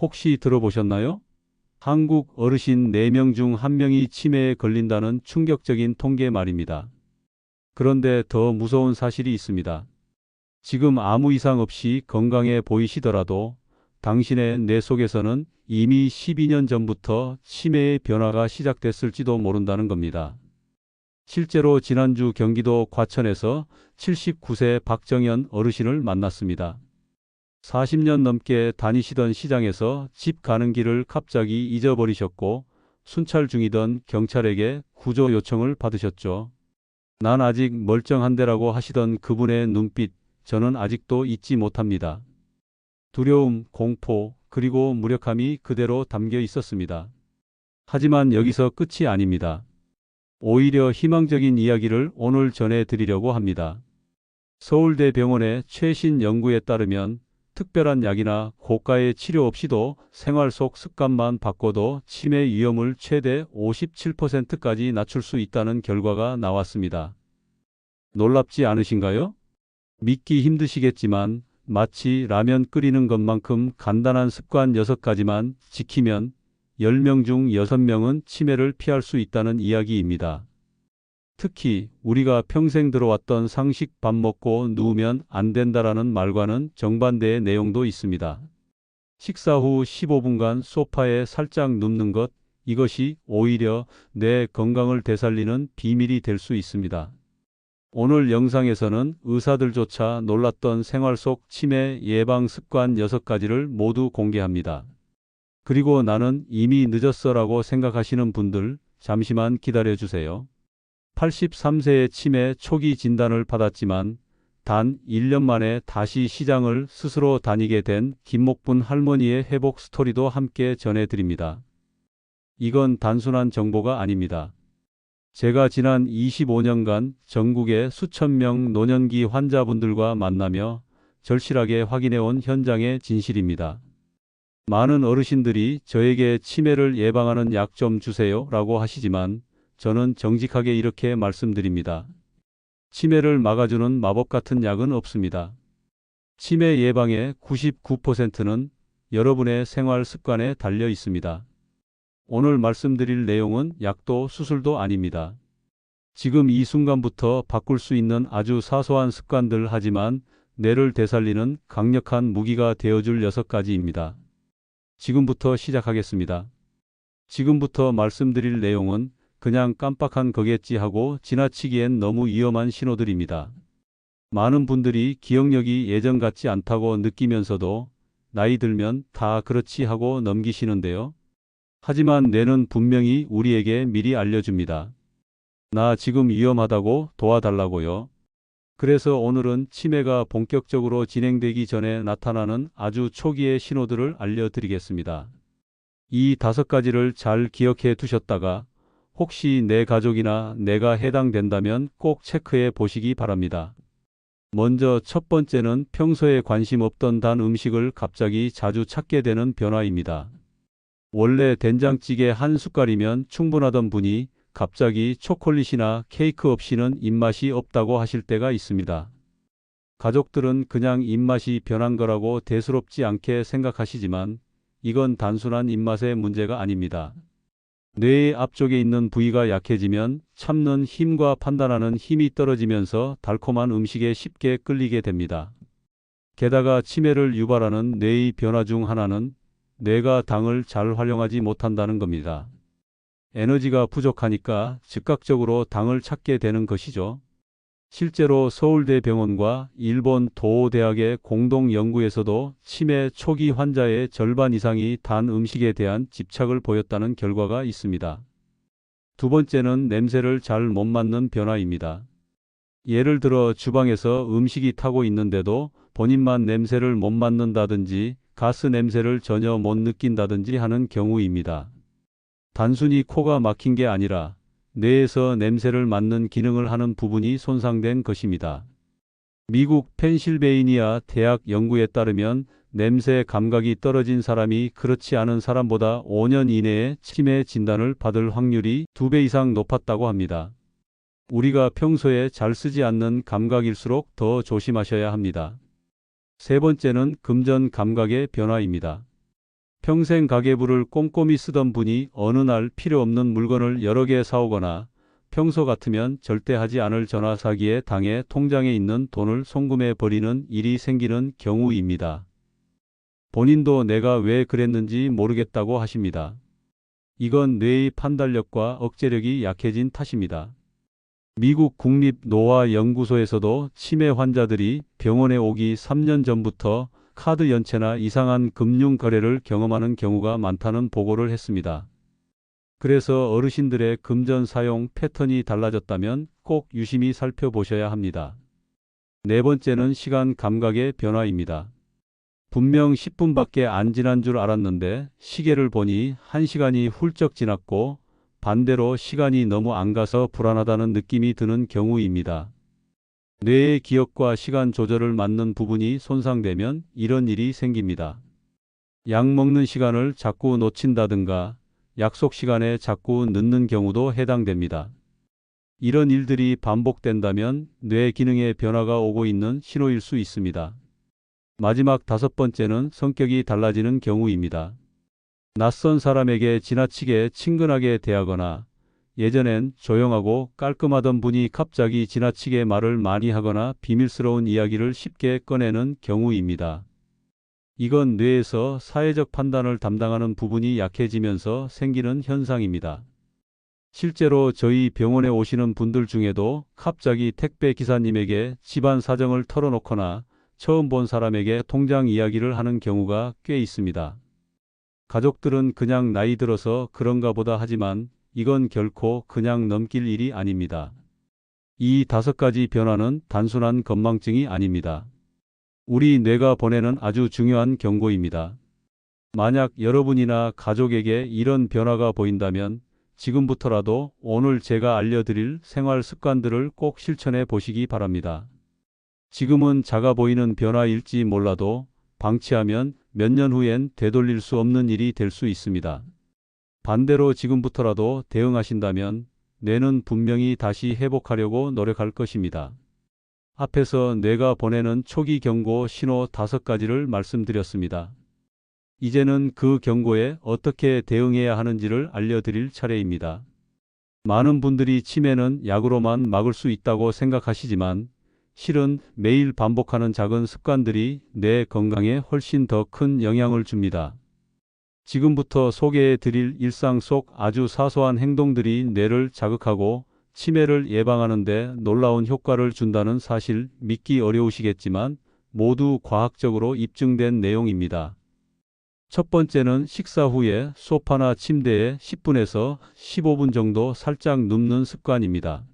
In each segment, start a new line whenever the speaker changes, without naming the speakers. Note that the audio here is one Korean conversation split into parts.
혹시 들어보셨나요? 한국 어르신 4명 중 1명이 치매에 걸린다는 충격적인 통계 말입니다. 그런데 더 무서운 사실이 있습니다. 지금 아무 이상 없이 건강해 보이시더라도 당신의 뇌 속에서는 이미 12년 전부터 치매의 변화가 시작됐을지도 모른다는 겁니다. 실제로 지난주 경기도 과천에서 79세 박정현 어르신을 만났습니다. 40년 넘게 다니시던 시장에서 집 가는 길을 갑자기 잊어버리셨고 순찰 중이던 경찰에게 구조 요청을 받으셨죠. 난 아직 멀쩡한데라고 하시던 그분의 눈빛, 저는 아직도 잊지 못합니다. 두려움, 공포, 그리고 무력함이 그대로 담겨 있었습니다. 하지만 여기서 끝이 아닙니다. 오히려 희망적인 이야기를 오늘 전해드리려고 합니다. 서울대병원의 최신 연구에 따르면 특별한 약이나 고가의 치료 없이도 생활 속 습관만 바꿔도 치매 위험을 최대 57%까지 낮출 수 있다는 결과가 나왔습니다. 놀랍지 않으신가요? 믿기 힘드시겠지만 마치 라면 끓이는 것만큼 간단한 습관 6가지만 지키면 10명 중 6명은 치매를 피할 수 있다는 이야기입니다. 특히 우리가 평생 들어왔던 상식 밥 먹고 누우면 안 된다라는 말과는 정반대의 내용도 있습니다. 식사 후 15분간 소파에 살짝 눕는 것, 이것이 오히려 뇌 건강을 되살리는 비밀이 될 수 있습니다. 오늘 영상에서는 의사들조차 놀랐던 생활 속 치매 예방 습관 6가지를 모두 공개합니다. 그리고 나는 이미 늦었어라고 생각하시는 분들, 잠시만 기다려주세요. 83세의 치매 초기 진단을 받았지만 단 1년 만에 다시 시장을 스스로 다니게 된 김목분 할머니의 회복 스토리도 함께 전해드립니다. 이건 단순한 정보가 아닙니다. 제가 지난 25년간 전국의 수천 명 노년기 환자분들과 만나며 절실하게 확인해온 현장의 진실입니다. 많은 어르신들이 저에게 치매를 예방하는 약 좀 주세요 라고 하시지만 저는 정직하게 이렇게 말씀드립니다. 치매를 막아주는 마법 같은 약은 없습니다. 치매 예방의 99%는 여러분의 생활 습관에 달려 있습니다. 오늘 말씀드릴 내용은 약도 수술도 아닙니다. 지금 이 순간부터 바꿀 수 있는 아주 사소한 습관들 하지만 뇌를 되살리는 강력한 무기가 되어줄 6가지입니다. 지금부터 시작하겠습니다. 지금부터 말씀드릴 내용은 그냥 깜빡한 거겠지 하고 지나치기엔 너무 위험한 신호들입니다. 많은 분들이 기억력이 예전 같지 않다고 느끼면서도 나이 들면 다 그렇지 하고 넘기시는데요. 하지만 뇌는 분명히 우리에게 미리 알려줍니다. 나 지금 위험하다고 도와달라고요. 그래서 오늘은 치매가 본격적으로 진행되기 전에 나타나는 아주 초기의 신호들을 알려드리겠습니다. 이 5가지를 잘 기억해 두셨다가 혹시 내 가족이나 내가 해당된다면 꼭 체크해 보시기 바랍니다. 먼저 첫 번째는 평소에 관심 없던 단 음식을 갑자기 자주 찾게 되는 변화입니다. 원래 된장찌개 한 숟갈이면 충분하던 분이 갑자기 초콜릿이나 케이크 없이는 입맛이 없다고 하실 때가 있습니다. 가족들은 그냥 입맛이 변한 거라고 대수롭지 않게 생각하시지만 이건 단순한 입맛의 문제가 아닙니다. 뇌의 앞쪽에 있는 부위가 약해지면 참는 힘과 판단하는 힘이 떨어지면서 달콤한 음식에 쉽게 끌리게 됩니다. 게다가 치매를 유발하는 뇌의 변화 중 하나는 뇌가 당을 잘 활용하지 못한다는 겁니다. 에너지가 부족하니까 즉각적으로 당을 찾게 되는 것이죠. 실제로 서울대병원과 일본 도호대학의 공동 연구에서도 치매 초기 환자의 절반 이상이 단 음식에 대한 집착을 보였다는 결과가 있습니다. 두 번째는 냄새를 잘 못 맡는 변화입니다. 예를 들어 주방에서 음식이 타고 있는데도 본인만 냄새를 못 맡는다든지 가스 냄새를 전혀 못 느낀다든지 하는 경우입니다. 단순히 코가 막힌 게 아니라 뇌에서 냄새를 맡는 기능을 하는 부분이 손상된 것입니다. 미국 펜실베이니아 대학 연구에 따르면 냄새 감각이 떨어진 사람이 그렇지 않은 사람보다 5년 이내에 치매 진단을 받을 확률이 2배 이상 높았다고 합니다. 우리가 평소에 잘 쓰지 않는 감각일수록 더 조심하셔야 합니다. 세 번째는 금전 감각의 변화입니다. 평생 가계부를 꼼꼼히 쓰던 분이 어느 날 필요 없는 물건을 여러 개 사오거나 평소 같으면 절대 하지 않을 전화 사기에 당해 통장에 있는 돈을 송금해 버리는 일이 생기는 경우입니다. 본인도 내가 왜 그랬는지 모르겠다고 하십니다. 이건 뇌의 판단력과 억제력이 약해진 탓입니다. 미국 국립노화연구소에서도 치매 환자들이 병원에 오기 3년 전부터 카드 연체나 이상한 금융 거래를 경험하는 경우가 많다는 보고를 했습니다. 그래서 어르신들의 금전 사용 패턴이 달라졌다면 꼭 유심히 살펴보셔야 합니다. 네 번째는 시간 감각의 변화입니다. 분명 10분밖에 안 지난 줄 알았는데 시계를 보니 1시간이 훌쩍 지났고 반대로 시간이 너무 안 가서 불안하다는 느낌이 드는 경우입니다. 뇌의 기억과 시간 조절을 맡는 부분이 손상되면 이런 일이 생깁니다. 약 먹는 시간을 자꾸 놓친다든가 약속 시간에 자꾸 늦는 경우도 해당됩니다. 이런 일들이 반복된다면 뇌 기능에 변화가 오고 있는 신호일 수 있습니다. 마지막 다섯 번째는 성격이 달라지는 경우입니다. 낯선 사람에게 지나치게 친근하게 대하거나 예전엔 조용하고 깔끔하던 분이 갑자기 지나치게 말을 많이 하거나 비밀스러운 이야기를 쉽게 꺼내는 경우입니다. 이건 뇌에서 사회적 판단을 담당하는 부분이 약해지면서 생기는 현상입니다. 실제로 저희 병원에 오시는 분들 중에도 갑자기 택배 기사님에게 집안 사정을 털어놓거나 처음 본 사람에게 통장 이야기를 하는 경우가 꽤 있습니다. 가족들은 그냥 나이 들어서 그런가 보다 하지만 이건 결코 그냥 넘길 일이 아닙니다. 이 다섯 가지 변화는 단순한 건망증이 아닙니다. 우리 뇌가 보내는 아주 중요한 경고입니다. 만약 여러분이나 가족에게 이런 변화가 보인다면 지금부터라도 오늘 제가 알려드릴 생활 습관들을 꼭 실천해 보시기 바랍니다. 지금은 작아 보이는 변화일지 몰라도 방치하면 몇 년 후엔 되돌릴 수 없는 일이 될 수 있습니다. 반대로 지금부터라도 대응하신다면 뇌는 분명히 다시 회복하려고 노력할 것입니다. 앞에서 뇌가 보내는 초기 경고 신호 5가지를 말씀드렸습니다. 이제는 그 경고에 어떻게 대응해야 하는지를 알려드릴 차례입니다. 많은 분들이 치매는 약으로만 막을 수 있다고 생각하시지만 실은 매일 반복하는 작은 습관들이 뇌 건강에 훨씬 더 큰 영향을 줍니다. 지금부터 소개해 드릴 일상 속 아주 사소한 행동들이 뇌를 자극하고 치매를 예방하는 데 놀라운 효과를 준다는 사실 믿기 어려우시겠지만 모두 과학적으로 입증된 내용입니다. 첫 번째는 식사 후에 소파나 침대에 10분에서 15분 정도 살짝 눕는 습관입니다.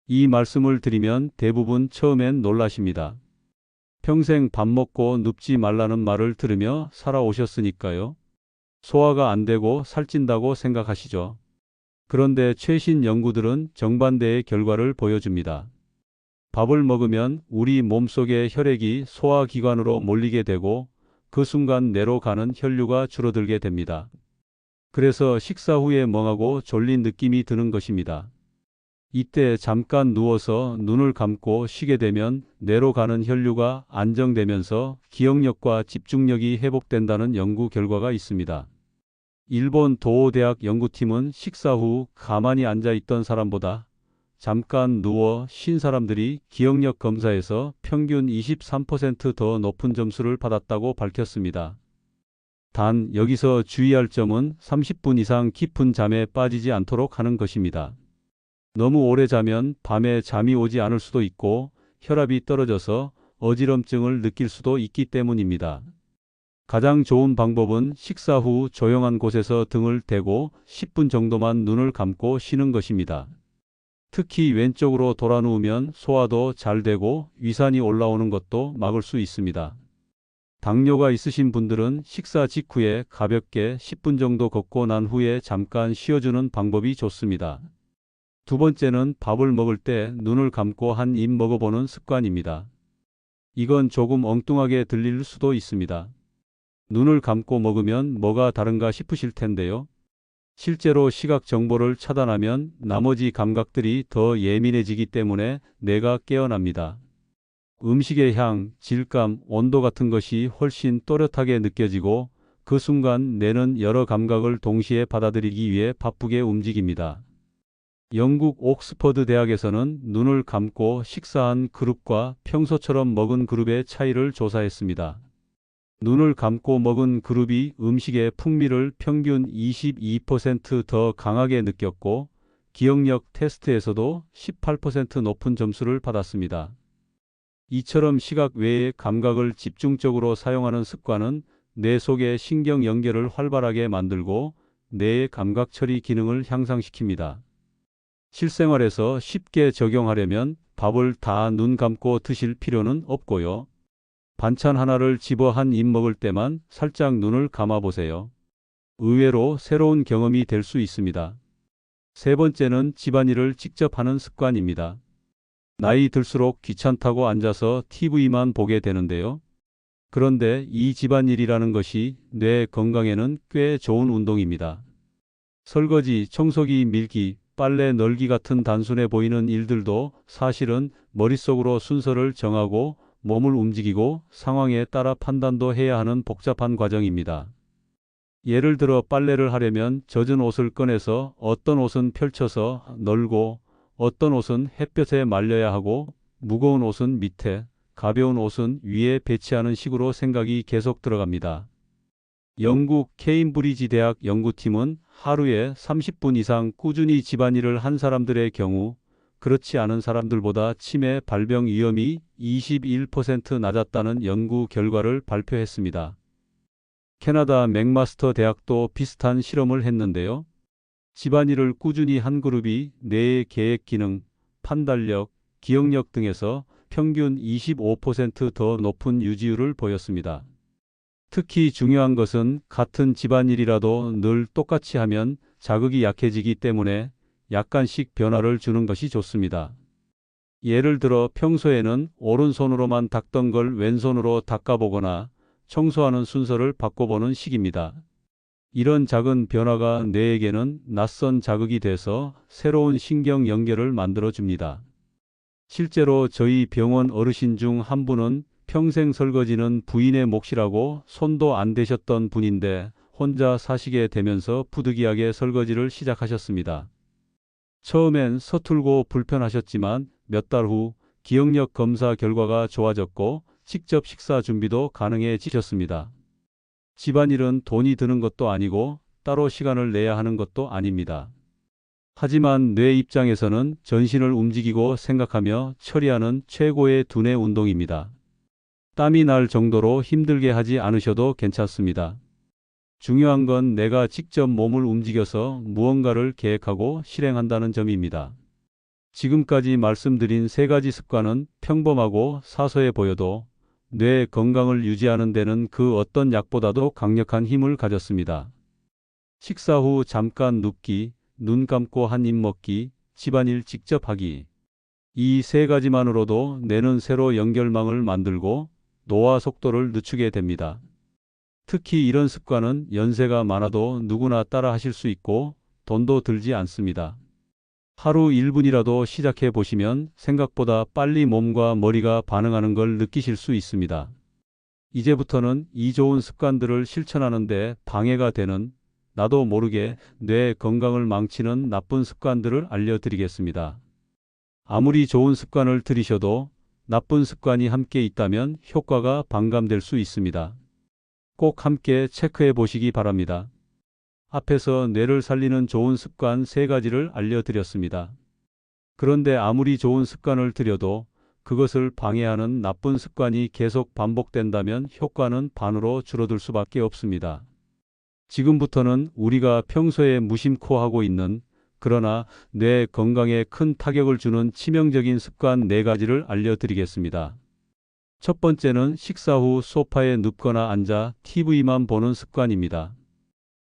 이 말씀을 드리면 대부분 처음엔 놀라십니다. 평생 밥 먹고 눕지 말라는 말을 들으며 살아오셨으니까요. 소화가 안 되고 살찐다고 생각하시죠. 그런데 최신 연구들은 정반대의 결과를 보여줍니다. 밥을 먹으면 우리 몸속의 혈액이 소화기관으로 몰리게 되고 그 순간 뇌로 가는 혈류가 줄어들게 됩니다. 그래서 식사 후에 멍하고 졸린 느낌이 드는 것입니다. 이때 잠깐 누워서 눈을 감고 쉬게 되면 뇌로 가는 혈류가 안정되면서 기억력과 집중력이 회복된다는 연구 결과가 있습니다. 일본 도호대학 연구팀은 식사 후 가만히 앉아 있던 사람보다 잠깐 누워 쉰 사람들이 기억력 검사에서 평균 23% 더 높은 점수를 받았다고 밝혔습니다. 단 여기서 주의할 점은 30분 이상 깊은 잠에 빠지지 않도록 하는 것입니다. 너무 오래 자면 밤에 잠이 오지 않을 수도 있고 혈압이 떨어져서 어지럼증을 느낄 수도 있기 때문입니다. 가장 좋은 방법은 식사 후 조용한 곳에서 등을 대고 10분 정도만 눈을 감고 쉬는 것입니다. 특히 왼쪽으로 돌아 누우면 소화도 잘 되고 위산이 올라오는 것도 막을 수 있습니다. 당뇨가 있으신 분들은 식사 직후에 가볍게 10분 정도 걷고 난 후에 잠깐 쉬어주는 방법이 좋습니다. 두 번째는 밥을 먹을 때 눈을 감고 한 입 먹어보는 습관입니다. 이건 조금 엉뚱하게 들릴 수도 있습니다. 눈을 감고 먹으면 뭐가 다른가 싶으실 텐데요. 실제로 시각 정보를 차단하면 나머지 감각들이 더 예민해지기 때문에 뇌가 깨어납니다. 음식의 향, 질감, 온도 같은 것이 훨씬 또렷하게 느껴지고 그 순간 뇌는 여러 감각을 동시에 받아들이기 위해 바쁘게 움직입니다. 영국 옥스퍼드 대학에서는 눈을 감고 식사한 그룹과 평소처럼 먹은 그룹의 차이를 조사했습니다. 눈을 감고 먹은 그룹이 음식의 풍미를 평균 22% 더 강하게 느꼈고 기억력 테스트에서도 18% 높은 점수를 받았습니다. 이처럼 시각 외의 감각을 집중적으로 사용하는 습관은 뇌 속의 신경 연결을 활발하게 만들고 뇌의 감각 처리 기능을 향상시킵니다. 실생활에서 쉽게 적용하려면 밥을 다 눈 감고 드실 필요는 없고요. 반찬 하나를 집어 한 입 먹을 때만 살짝 눈을 감아 보세요. 의외로 새로운 경험이 될 수 있습니다. 세 번째는 집안일을 직접 하는 습관입니다. 나이 들수록 귀찮다고 앉아서 TV만 보게 되는데요. 그런데 이 집안일이라는 것이 뇌 건강에는 꽤 좋은 운동입니다. 설거지, 청소기, 밀기, 빨래 널기 같은 단순해 보이는 일들도 사실은 머릿속으로 순서를 정하고 몸을 움직이고 상황에 따라 판단도 해야 하는 복잡한 과정입니다. 예를 들어 빨래를 하려면 젖은 옷을 꺼내서 어떤 옷은 펼쳐서 널고 어떤 옷은 햇볕에 말려야 하고 무거운 옷은 밑에, 가벼운 옷은 위에 배치하는 식으로 생각이 계속 들어갑니다. 영국 케임브리지 대학 연구팀은 하루에 30분 이상 꾸준히 집안일을 한 사람들의 경우 그렇지 않은 사람들보다 치매 발병 위험이 21% 낮았다는 연구 결과를 발표했습니다. 캐나다 맥마스터 대학도 비슷한 실험을 했는데요. 집안일을 꾸준히 한 그룹이 뇌의 계획 기능, 판단력, 기억력 등에서 평균 25% 더 높은 유지율을 보였습니다. 특히 중요한 것은 같은 집안일이라도 늘 똑같이 하면 자극이 약해지기 때문에 약간씩 변화를 주는 것이 좋습니다. 예를 들어 평소에는 오른손으로만 닦던 걸 왼손으로 닦아보거나 청소하는 순서를 바꿔보는 식입니다. 이런 작은 변화가 뇌에게는 낯선 자극이 돼서 새로운 신경 연결을 만들어 줍니다. 실제로 저희 병원 어르신 중 한 분은 평생 설거지는 부인의 몫이라고 손도 안 대셨던 분인데 혼자 사시게 되면서 부득이하게 설거지를 시작하셨습니다. 처음엔 서툴고 불편하셨지만 몇 달 후 기억력 검사 결과가 좋아졌고 직접 식사 준비도 가능해지셨습니다. 집안일은 돈이 드는 것도 아니고 따로 시간을 내야 하는 것도 아닙니다. 하지만 뇌 입장에서는 전신을 움직이고 생각하며 처리하는 최고의 두뇌 운동입니다. 땀이 날 정도로 힘들게 하지 않으셔도 괜찮습니다. 중요한 건 내가 직접 몸을 움직여서 무언가를 계획하고 실행한다는 점입니다. 지금까지 말씀드린 세 가지 습관은 평범하고 사소해 보여도 뇌 건강을 유지하는 데는 그 어떤 약보다도 강력한 힘을 가졌습니다. 식사 후 잠깐 눕기, 눈 감고 한 입 먹기, 집안일 직접 하기. 이 세 가지만으로도 뇌는 새로 연결망을 만들고 노화 속도를 늦추게 됩니다. 특히 이런 습관은 연세가 많아도 누구나 따라 하실 수 있고 돈도 들지 않습니다. 하루 1분이라도 시작해 보시면 생각보다 빨리 몸과 머리가 반응하는 걸 느끼실 수 있습니다. 이제부터는 이 좋은 습관들을 실천하는 데 방해가 되는 나도 모르게 뇌 건강을 망치는 나쁜 습관들을 알려드리겠습니다. 아무리 좋은 습관을 들이셔도 나쁜 습관이 함께 있다면 효과가 반감될 수 있습니다. 꼭 함께 체크해 보시기 바랍니다. 앞에서 뇌를 살리는 좋은 습관 3가지를 알려드렸습니다. 그런데 아무리 좋은 습관을 들여도 그것을 방해하는 나쁜 습관이 계속 반복된다면 효과는 반으로 줄어들 수밖에 없습니다. 지금부터는 우리가 평소에 무심코 하고 있는 그러나 뇌 건강에 큰 타격을 주는 치명적인 습관 4가지를 알려드리겠습니다. 첫 번째는 식사 후 소파에 눕거나 앉아 TV만 보는 습관입니다.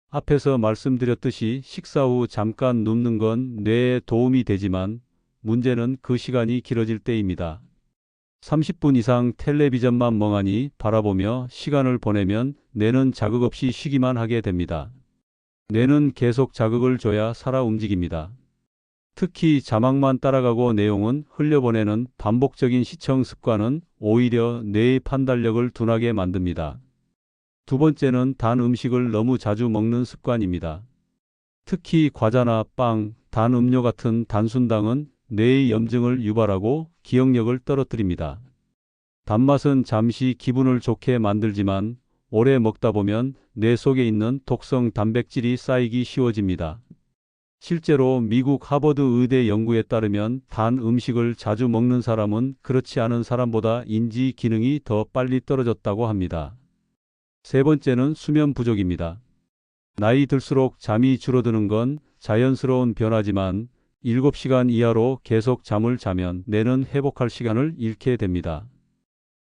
앞에서 말씀드렸듯이 식사 후 잠깐 눕는 건 뇌에 도움이 되지만 문제는 그 시간이 길어질 때입니다. 30분 이상 텔레비전만 멍하니 바라보며 시간을 보내면 뇌는 자극 없이 쉬기만 하게 됩니다. 뇌는 계속 자극을 줘야 살아 움직입니다. 특히 자막만 따라가고 내용은 흘려보내는 반복적인 시청 습관은 오히려 뇌의 판단력을 둔하게 만듭니다. 두 번째는 단 음식을 너무 자주 먹는 습관입니다. 특히 과자나 빵, 단 음료 같은 단순당은 뇌의 염증을 유발하고 기억력을 떨어뜨립니다. 단맛은 잠시 기분을 좋게 만들지만 오래 먹다 보면 뇌 속에 있는 독성 단백질이 쌓이기 쉬워집니다. 실제로 미국 하버드 의대 연구에 따르면 단 음식을 자주 먹는 사람은 그렇지 않은 사람보다 인지 기능이 더 빨리 떨어졌다고 합니다. 세 번째는 수면 부족입니다. 나이 들수록 잠이 줄어드는 건 자연스러운 변화지만 7시간 이하로 계속 잠을 자면 뇌는 회복할 시간을 잃게 됩니다.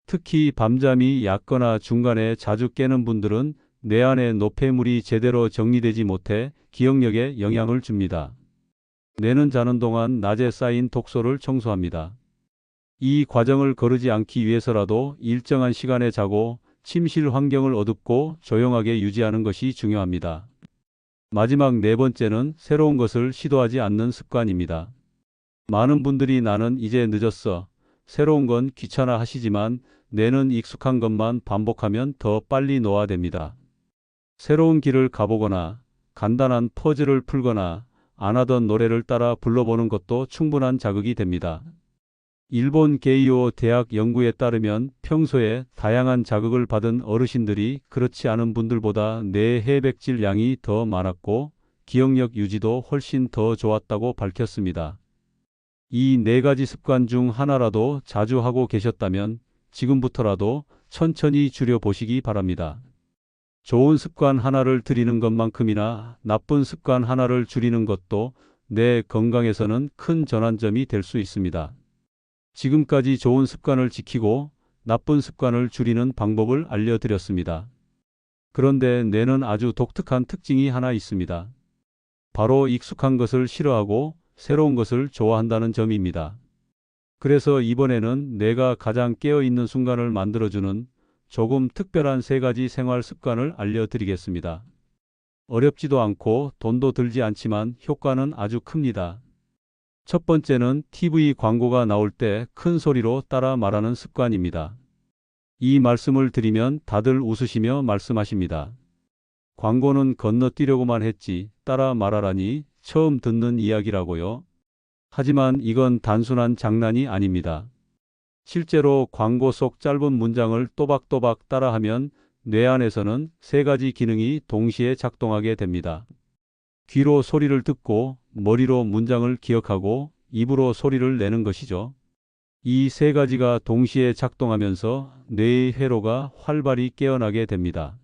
특히 밤잠이 얕거나 중간에 자주 깨는 분들은 뇌 안의 노폐물이 제대로 정리되지 못해 기억력에 영향을 줍니다. 뇌는 자는 동안 낮에 쌓인 독소를 청소합니다. 이 과정을 거르지 않기 위해서라도 일정한 시간에 자고 침실 환경을 어둡고 조용하게 유지하는 것이 중요합니다. 마지막 네 번째는 새로운 것을 시도하지 않는 습관입니다. 많은 분들이 나는 이제 늦었어, 새로운 건 귀찮아 하시지만 뇌는 익숙한 것만 반복하면 더 빨리 노화됩니다. 새로운 길을 가보거나 간단한 퍼즐을 풀거나 안 하던 노래를 따라 불러보는 것도 충분한 자극이 됩니다. 일본 게이오 대학 연구에 따르면 평소에 다양한 자극을 받은 어르신들이 그렇지 않은 분들보다 뇌 해백질 양이 더 많았고 기억력 유지도 훨씬 더 좋았다고 밝혔습니다. 이 네 가지 습관 중 하나라도 자주 하고 계셨다면 지금부터라도 천천히 줄여보시기 바랍니다. 좋은 습관 하나를 들이는 것만큼이나 나쁜 습관 하나를 줄이는 것도 내 건강에서는 큰 전환점이 될 수 있습니다. 지금까지 좋은 습관을 지키고 나쁜 습관을 줄이는 방법을 알려드렸습니다. 그런데 뇌는 아주 독특한 특징이 하나 있습니다. 바로 익숙한 것을 싫어하고 새로운 것을 좋아한다는 점입니다. 그래서 이번에는 뇌가 가장 깨어있는 순간을 만들어주는 조금 특별한 세 가지 생활 습관을 알려드리겠습니다. 어렵지도 않고 돈도 들지 않지만 효과는 아주 큽니다. 첫 번째는 TV 광고가 나올 때 큰 소리로 따라 말하는 습관입니다. 이 말씀을 드리면 다들 웃으시며 말씀하십니다. 광고는 건너뛰려고만 했지 따라 말하라니 처음 듣는 이야기라고요. 하지만 이건 단순한 장난이 아닙니다. 실제로 광고 속 짧은 문장을 또박또박 따라하면 뇌 안에서는 세 가지 기능이 동시에 작동하게 됩니다. 귀로 소리를 듣고 머리로 문장을 기억하고 입으로 소리를 내는 것이죠. 이 세 가지가 동시에 작동하면서 뇌의 회로가 활발히 깨어나게 됩니다.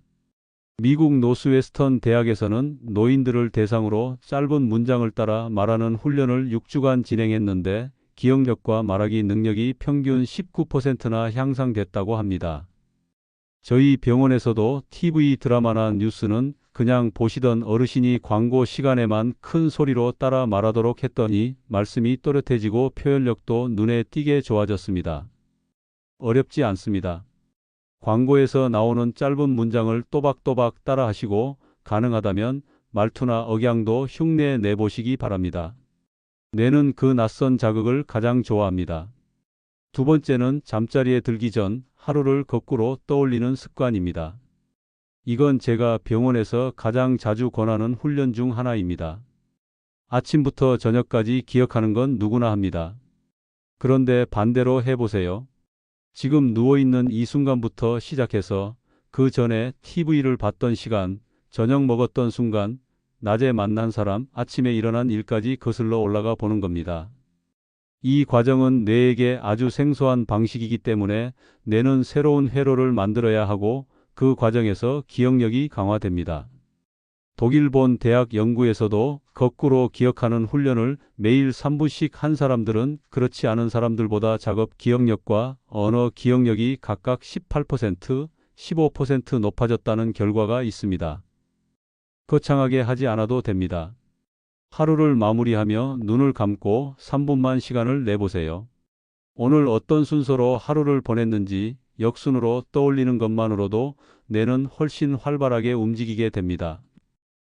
미국 노스웨스턴 대학에서는 노인들을 대상으로 짧은 문장을 따라 말하는 훈련을 6주간 진행했는데 기억력과 말하기 능력이 평균 19%나 향상됐다고 합니다. 저희 병원에서도 TV 드라마나 뉴스는 그냥 보시던 어르신이 광고 시간에만 큰 소리로 따라 말하도록 했더니 말씀이 또렷해지고 표현력도 눈에 띄게 좋아졌습니다. 어렵지 않습니다. 광고에서 나오는 짧은 문장을 또박또박 따라 하시고 가능하다면 말투나 억양도 흉내 내보시기 바랍니다. 뇌는 그 낯선 자극을 가장 좋아합니다. 두 번째는 잠자리에 들기 전 하루를 거꾸로 떠올리는 습관입니다. 이건 제가 병원에서 가장 자주 권하는 훈련 중 하나입니다. 아침부터 저녁까지 기억하는 건 누구나 합니다. 그런데 반대로 해보세요. 지금 누워있는 이 순간부터 시작해서 그 전에 TV를 봤던 시간, 저녁 먹었던 순간, 낮에 만난 사람, 아침에 일어난 일까지 거슬러 올라가 보는 겁니다. 이 과정은 뇌에게 아주 생소한 방식이기 때문에 뇌는 새로운 회로를 만들어야 하고 그 과정에서 기억력이 강화됩니다. 독일본 대학 연구에서도 거꾸로 기억하는 훈련을 매일 3분씩 한 사람들은 그렇지 않은 사람들보다 작업 기억력과 언어 기억력이 각각 18%, 15% 높아졌다는 결과가 있습니다. 거창하게 하지 않아도 됩니다. 하루를 마무리하며 눈을 감고 3분만 시간을 내보세요. 오늘 어떤 순서로 하루를 보냈는지 역순으로 떠올리는 것만으로도 뇌는 훨씬 활발하게 움직이게 됩니다.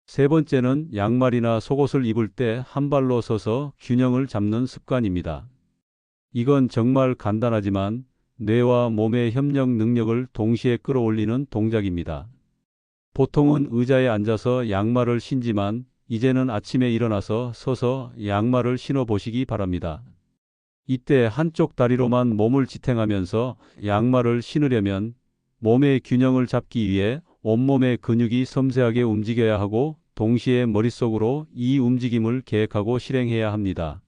세 번째는 양말이나 속옷을 입을 때 한 발로 서서 균형을 잡는 습관입니다. 이건 정말 간단하지만 뇌와 몸의 협력 능력을 동시에 끌어올리는 동작입니다. 보통은 의자에 앉아서 양말을 신지만 이제는 아침에 일어나서 서서 양말을 신어 보시기 바랍니다. 이때 한쪽 다리로만 몸을 지탱하면서 양말을 신으려면 몸의 균형을 잡기 위해 온몸의 근육이 섬세하게 움직여야 하고 동시에 머릿속으로 이 움직임을 계획하고 실행해야 합니다.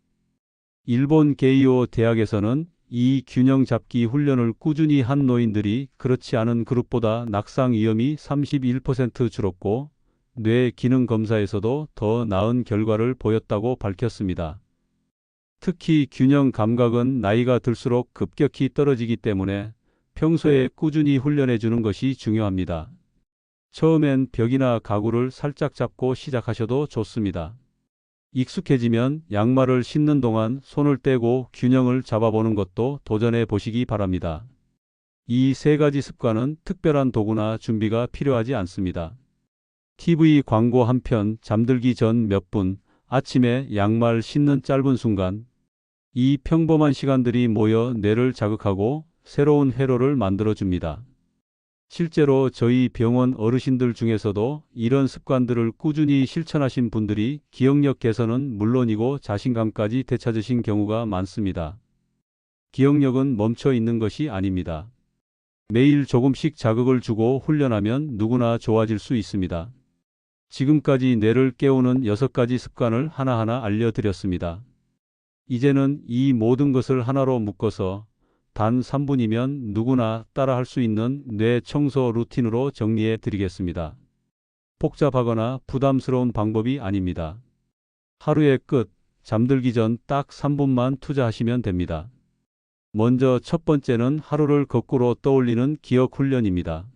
일본 게이오 대학에서는 이 균형 잡기 훈련을 꾸준히 한 노인들이 그렇지 않은 그룹보다 낙상 위험이 31% 줄었고 뇌 기능 검사에서도 더 나은 결과를 보였다고 밝혔습니다. 특히 균형 감각은 나이가 들수록 급격히 떨어지기 때문에 평소에 꾸준히 훈련해 주는 것이 중요합니다. 처음엔 벽이나 가구를 살짝 잡고 시작하셔도 좋습니다. 익숙해지면 양말을 신는 동안 손을 떼고 균형을 잡아보는 것도 도전해 보시기 바랍니다. 이 세 가지 습관은 특별한 도구나 준비가 필요하지 않습니다. TV 광고 한 편, 잠들기 전 몇 분, 아침에 양말 신는 짧은 순간, 이 평범한 시간들이 모여 뇌를 자극하고 새로운 회로를 만들어 줍니다. 실제로 저희 병원 어르신들 중에서도 이런 습관들을 꾸준히 실천하신 분들이 기억력 개선은 물론이고 자신감까지 되찾으신 경우가 많습니다. 기억력은 멈춰 있는 것이 아닙니다. 매일 조금씩 자극을 주고 훈련하면 누구나 좋아질 수 있습니다. 지금까지 뇌를 깨우는 6가지 습관을 하나하나 알려드렸습니다. 이제는 이 모든 것을 하나로 묶어서 단 3분이면 누구나 따라할 수 있는 뇌 청소 루틴으로 정리해 드리겠습니다. 복잡하거나 부담스러운 방법이 아닙니다. 하루의 끝, 잠들기 전 딱 3분만 투자하시면 됩니다. 먼저 첫 번째는 하루를 거꾸로 떠올리는 기억 훈련입니다.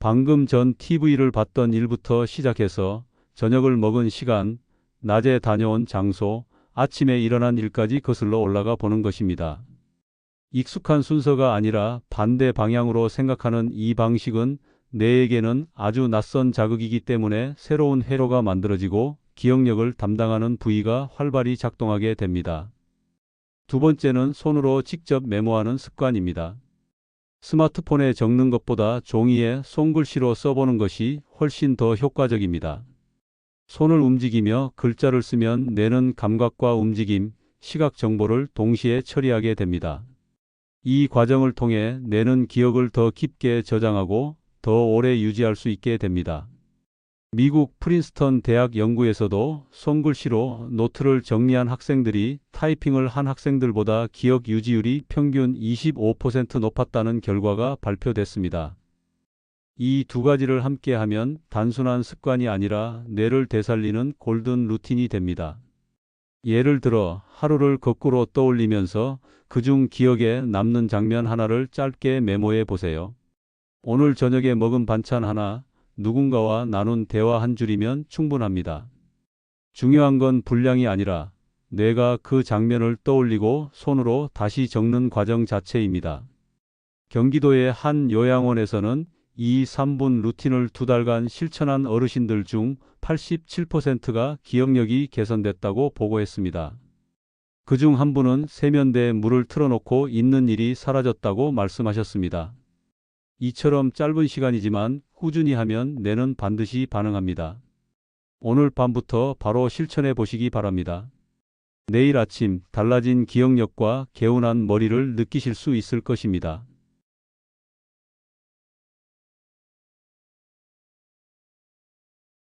방금 전 TV를 봤던 일부터 시작해서 저녁을 먹은 시간, 낮에 다녀온 장소, 아침에 일어난 일까지 거슬러 올라가 보는 것입니다. 익숙한 순서가 아니라 반대 방향으로 생각하는 이 방식은 뇌에게는 아주 낯선 자극이기 때문에 새로운 회로가 만들어지고 기억력을 담당하는 부위가 활발히 작동하게 됩니다. 두 번째는 손으로 직접 메모하는 습관입니다. 스마트폰에 적는 것보다 종이에 손글씨로 써보는 것이 훨씬 더 효과적입니다. 손을 움직이며 글자를 쓰면 뇌는 감각과 움직임, 시각 정보를 동시에 처리하게 됩니다. 이 과정을 통해 뇌는 기억을 더 깊게 저장하고 더 오래 유지할 수 있게 됩니다. 미국 프린스턴 대학 연구에서도 손글씨로 노트를 정리한 학생들이 타이핑을 한 학생들보다 기억 유지율이 평균 25% 높았다는 결과가 발표됐습니다. 이 두 가지를 함께 하면 단순한 습관이 아니라 뇌를 되살리는 골든 루틴이 됩니다. 예를 들어 하루를 거꾸로 떠올리면서 그중 기억에 남는 장면 하나를 짧게 메모해 보세요. 오늘 저녁에 먹은 반찬 하나, 누군가와 나눈 대화 한 줄이면 충분합니다. 중요한 건 분량이 아니라 뇌가 그 장면을 떠올리고 손으로 다시 적는 과정 자체입니다. 경기도의 한 요양원에서는 이 3분 루틴을 2달간 실천한 어르신들 중 87%가 기억력이 개선됐다고 보고했습니다. 그중 한 분은 세면대에 물을 틀어놓고 있는 일이 사라졌다고 말씀하셨습니다. 이처럼 짧은 시간이지만 꾸준히 하면 뇌는 반드시 반응합니다. 오늘 밤부터 바로 실천해 보시기 바랍니다. 내일 아침 달라진 기억력과 개운한 머리를 느끼실 수 있을 것입니다.